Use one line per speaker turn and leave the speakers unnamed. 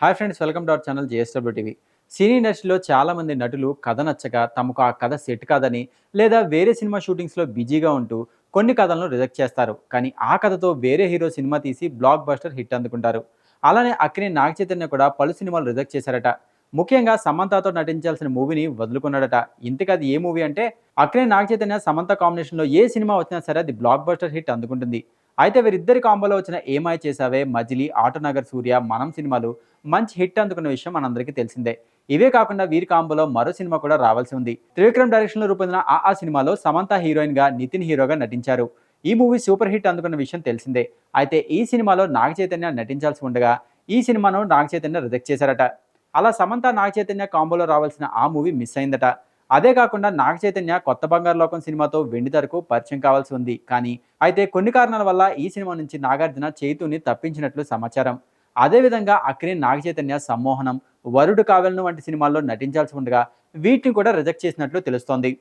Hi friends, welcome to our channel JSW TV. Cine ఇండస్ట్రీలో చాలామంది నటులు కథ నచ్చక, తమకు ఆ కథ సెట్ కాదని, లేదా వేరే సినిమా షూటింగ్స్లో బిజీగా ఉంటూ కొన్ని కథలను రిజెక్ట్ చేస్తారు. కానీ ఆ కథతో వేరే హీరో సినిమా తీసి బ్లాక్ బస్టర్ హిట్ అందుకుంటారు. అలానే అక్కినేని నాగ చైతన్య కూడా పలు సినిమాలు రిజెక్ట్ చేశారట. ముఖ్యంగా సమంతతో నటించాల్సిన మూవీని వదులుకున్నాడట. ఇంతకీ అది ఏ మూవీ అంటే, అక్కినేని నాగ చైతన్య సమంత కాంబినేషన్లో ఏ సినిమా వచ్చినా సరే అది బ్లాక్ బస్టర్ హిట్ అందుకుంటుంది. అయితే వీరిద్దరి కాంబోలో వచ్చిన ఏమాయ చేసావే, మజిలీ, ఆటోనగర్ సూర్య, మనం సినిమాలు మంచి హిట్ అందుకున్న విషయం మనందరికీ తెలిసిందే. ఇవే కాకుండా వీరి కాంబోలో మరో సినిమా కూడా రావాల్సి ఉంది. త్రివిక్రమ్ డైరెక్షన్లో రూపొందిన ఆ సినిమాలో సమంత హీరోయిన్ గా, నితిన్ హీరోగా నటించారు. ఈ మూవీ సూపర్ హిట్ అందుకున్న విషయం తెలిసిందే. అయితే ఈ సినిమాలో నాగ చైతన్య నటించాల్సి ఉండగా ఈ సినిమాను నాగ చైతన్య రిజెక్ట్ చేశారట. అలా సమంత నాగ చైతన్య కాంబోలో రావాల్సిన ఆ మూవీ మిస్ అయిందట. అదే కాకుండా నాగ చైతన్య కొత్త బంగారు లోకం సినిమాతో వెండితెరకు పరిచయం కావాల్సి ఉంది. కానీ అయితే కొన్ని కారణాల వల్ల ఈ సినిమా నుంచి నాగార్జున చైతూని తప్పించినట్లు సమాచారం. అదేవిధంగా అక్కినేని నాగ చైతన్య సమ్మోహనం, వరుడు కావెలను వంటి సినిమాల్లో నటించాల్సి ఉండగా వీటిని కూడా రిజెక్ట్ చేసినట్లు తెలుస్తోంది.